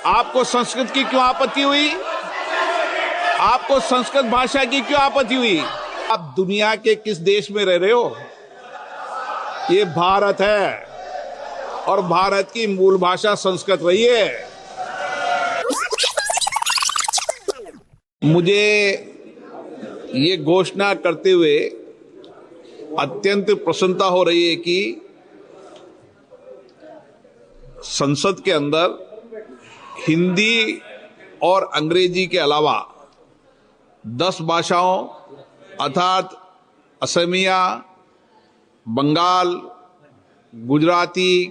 आपको संस्कृत की क्यों आपत्ति हुई? आपको संस्कृत भाषा की क्यों आपत्ति हुई? आप दुनिया के किस देश में रह रहे हो? ये भारत है और भारत की मूल भाषा संस्कृत रही है। मुझे ये घोषणा करते हुए अत्यंत प्रसन्नता हो रही है कि संसद के अंदर हिंदी और अंग्रेजी के अलावा 10 भाषाओं अर्थात असमिया, बंगाल, गुजराती,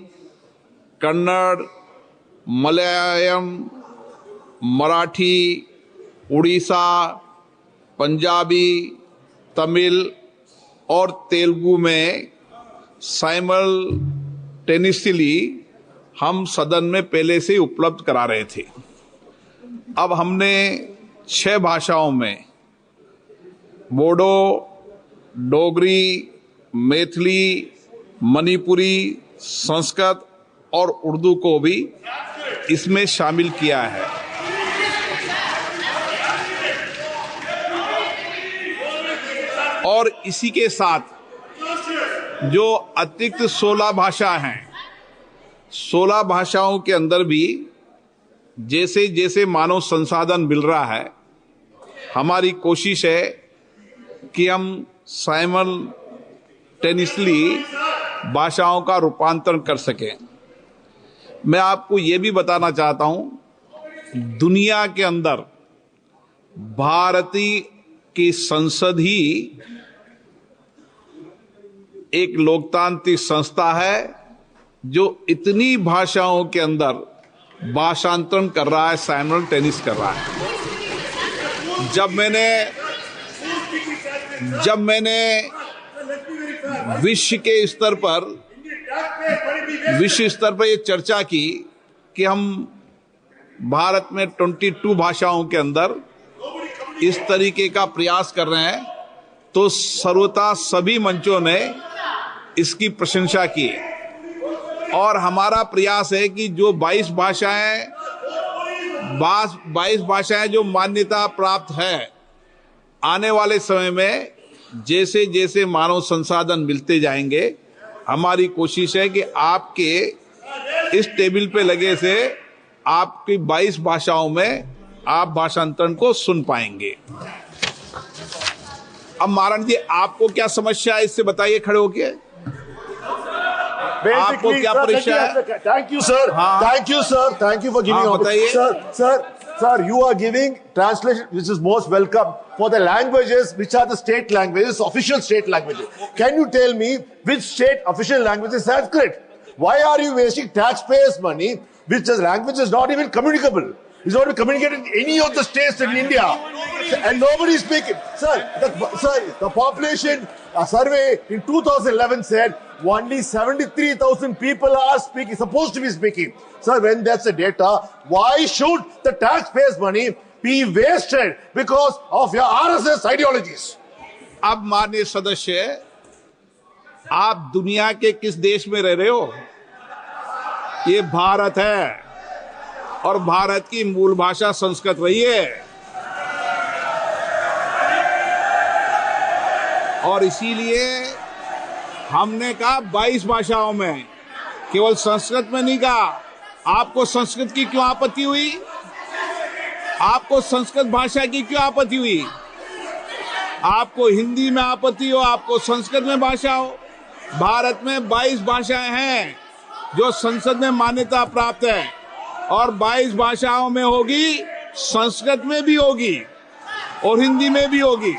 कन्नड़, मलयालम, मराठी, उड़ीसा, पंजाबी, तमिल और तेलुगु में साइमल्टेनियसली हम सदन में पहले से उपलब्ध करा रहे थे। अब हमने 6 भाषाओं में बोडो, डोगरी, मैथिली, मणिपुरी, संस्कृत और उर्दू को भी इसमें शामिल किया है। और इसी के साथ जो अतिरिक्त 16 भाषा हैं, 16 भाषाओं के अंदर भी जैसे जैसे मानव संसाधन मिल रहा है, हमारी कोशिश है कि हम साइमल्टेनियसली भाषाओं का रूपांतरण कर सकें। मैं आपको ये भी बताना चाहता हूं, दुनिया के अंदर भारतीय की संसद ही एक लोकतांत्रिक संस्था है जो इतनी भाषाओं के अंदर भाषांतरण कर रहा है, साइमल्टेनियस कर रहा है। जब मैंने विश्व स्तर पर ये चर्चा की कि हम भारत में 22 भाषाओं के अंदर इस तरीके का प्रयास कर रहे हैं, तो सर्वथा सभी मंचों ने इसकी प्रशंसा की। और हमारा प्रयास है कि जो 22 भाषाएं जो मान्यता प्राप्त है, आने वाले समय में जैसे जैसे मानव संसाधन मिलते जाएंगे, हमारी कोशिश है कि आपके इस टेबल पे लगे से आपकी 22 भाषाओं में आप भाषांतरण को सुन पाएंगे। अब मारण जी, आपको क्या समस्या है, इससे बताइए खड़े होके। आपको क्या परेशानी है? Thank you, sir. Thank you, sir. Thank you for giving बताइए। Sir, you are giving translation, which is most welcome, for the languages which are the state languages, official state languages. Can you tell me which state official language is Sanskrit? Why are you wasting taxpayers' money, which the language is not even communicable? It's not communicated in any of the states in India, and nobody is speaking. Sir, the population survey in 2011 said only 73,000 people are supposed to be speaking. Sir, when that's the data, why should the taxpayers' money be wasted because of your RSS ideologies? अब माननीय सदस्य, आप दुनिया के किस देश में रह रहे हो? ये भारत है और भारत की मूल भाषा संस्कृत रही है। और इसीलिए हमने कहा 22 भाषाओं में, केवल संस्कृत में नहीं कहा। आपको संस्कृत की क्यों आपत्ति हुई? आपको संस्कृत भाषा की क्यों आपत्ति हुई? आपको हिंदी में आपत्ति हो, आपको संस्कृत में भाषा हो। भारत में 22 भाषाएं हैं जो संसद में मान्यता प्राप्त है, और 22 भाषाओं में होगी, संस्कृत में भी होगी और हिंदी में भी होगी।